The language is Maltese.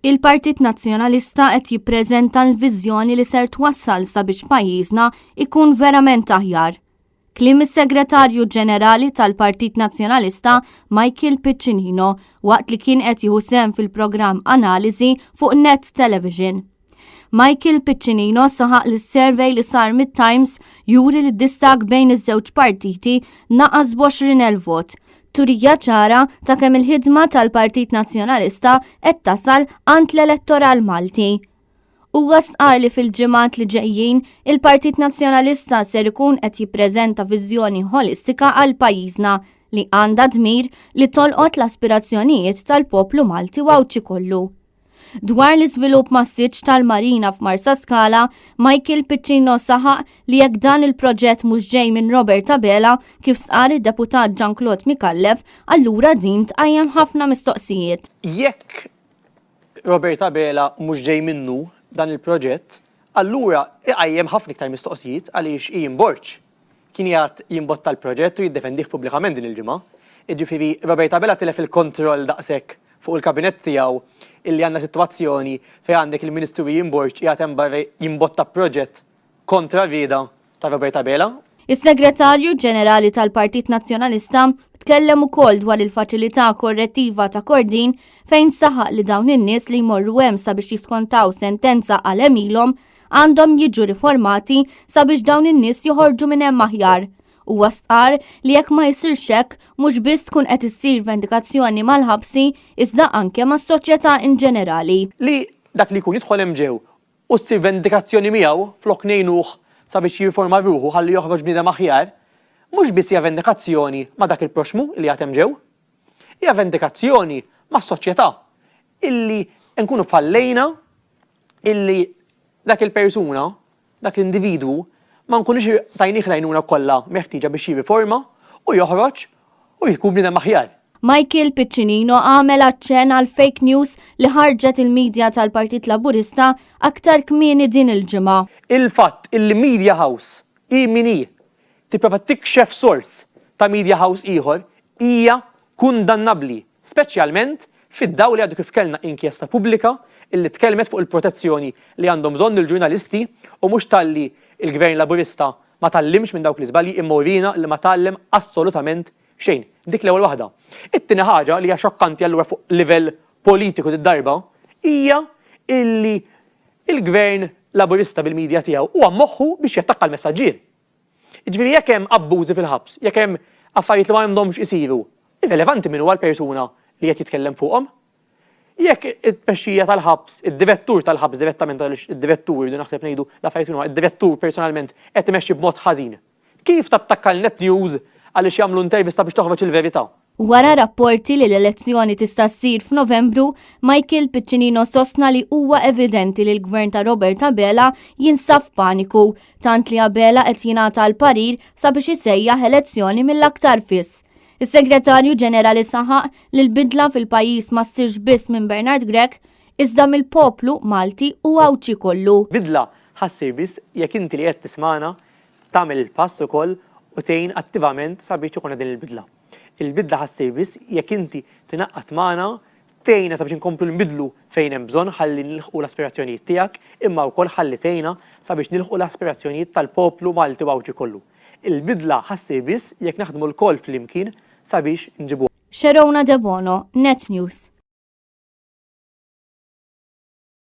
Il-Partit Nazzjonalista qed jippreżenta l-viżjoni li ser twassal sabiex pajjiżna ikun verament aħjar. Kliem is-Segretarju Ġenerali tal-Partit Nazzjonalista Michael Piccinino waqt li kien qed jieħu sehem fil-programm Analiżi fuq Net Television. Michael Piccinino saħaq li s-survey li sar mid-Times juri li d-distak bejn iż-żewġ partiti naqas b'20,000 vot. Turija ċara ta' kemm il-ħidma tal-Partit Nazzjonalista qed tasal għand l-elettoral Malti. Huwa stqar li fil-ġimgħat li ġejjin il-Partit Nazzjonalista ser ikun qed jippreżenta viżjoni holistika għal pajjiżna li għandha dmir li tolqot l-aspirazzjonijiet tal-poplu Malti wawċi kollu. Dwar l-iżvilupp massiġġ tal-Marina f'Marsa Scala, Michael Piccinino saħaq li jekk dan il-proġett mhux ġej minn Robert Abela kif stqar id-deputat Jean-Claude Mikallef, allura din tqajjem ħafna mistoqsijiet. Jekk Robert Abela mhux ġej minnu dan il-proġett, allura iqajjem ħafna iktar mistoqsijiet għaliex jinborġ. Kien jgħid jimbotta l-proġett u jiddefendih pubblikament din il-ġimgħa. Jiġifieri Robert Abela tilef il-kontroll daqshekk fuq il-kabinett tiegħu illi għandna sitwazzjoni fejn għandek il-Ministru jinborġ qiegħed hemm barra jimbotta proġett kontra vida ta' Robert Abela. Is-Segretarju Ġenerali tal-Partit Nazzjonalista tkellem ukoll dwar il-faċilità korrettiva ta' Kordin fejn saħaq li dawn in-nies li jmorru hemm sabiex jiskontaw sentenza għal emilhom għandhom jiġu riformati sabiex dawn in-nies joħorġu minn hemm aħjar. Huwa stqar li jekk ma jsirx hekk mhux biss tkun qed issir vendikazzjoni mal-ħabsi iżda anke mas-soċjetà in ġenerali. Li dak li jkun jidħol hemm ġew u ssir vendikazzjoni miegħu flok ngħinuh sabiex jirriforma ruħu ħalli joħroġ bniedem aħjar, mhux biss hija vendikazzjoni ma' dak il-proxmu li għad hemm ġew, hija vendikazzjoni mas-soċjetà illi nkunu fallejna illi dak il-persuna, dak l-individwu ma nkunux tajnih lajnuna kollha meħtieġa biex jirriforma u joħroġ u jkun bniedem aħjar. Michael Piccinino għamel aċċenn għal fake news li ħarġet il-medja tal-Partit Laburista aktar kmieni din il-ġimgħa. Il-fatt il-Media House min tipprova tikxef sors ta' Media House ieħor hija kundannabbli, speċjalment fid-dawl li għadu kif kellna inkjesta pubblika illi tkellmet fuq il-protezzjoni li għandhom bżonn il-ġurnalisti u mhux talli il-Gvern Laburista ma tallimx minn dawk l-iżbalji imma urina li ma tallem assolutament xejn. Dik l-ewwel waħda. It-tieni ħaġa li hija xokkanti allura fuq livell politiku darba hija illi il-Gvern Laburista bil-medja tiegħu huwa moħħu biex jattakka l-messaġġier. Jiġifieri jekk hemm abbużi fil-ħabs, jekk hemm affarijiet li ma għandhomx isiru, irrelevanti min huwa l-persuna li qed jitkellem fuqhom. Jekk it-tmexxija tal-ħabs, id-direttur tal-ħabs direttament id-direttur li naħseb ngħidu l-affarijiet huma id-direttur personalment qed imexxi b'mod ħażin. Kif tattakka l-net news għaliex jagħmlu intervista biex toħroġ il-verità? Wara rapporti li l-elezzjoni tista' ssir f'Novembru, Michael Piccinino sostna li huwa evidenti li l-gvern ta' Robert Abela jinsab f'paniku, tant li Abela qed jingħata l-parir sabiex isejjaħ elezzjoni mill-aktar fiss. Is-Segretarju Ġenerali saħaq li l-bidla fil-pajjiż ma ssirx biss minn Bernard Grech iżda mill-poplu Malti u għawċi kollu. Bidla ħassir biss jekk inti li qed tismana tagħmel il-pass ukoll u tgħin attivament sabiex ikun din il-bidla. Il-bidla ħassir biss jekk inti tinaqqad magħna tgħinna sabiex inkomplu nbidlu fejn hemm bżonn ħalli nilħqu l-aspirazzjonijiet tiegħek imma wkoll ħalli tgħinna sabiex nilħqu l-aspirazzjonijiet tal-poplu Malti u għawċi kollu. Il-bidla ħassir biss jekk naħdmu l-koll flimkien sabiex nġibu. Xerona De Bono, Net News.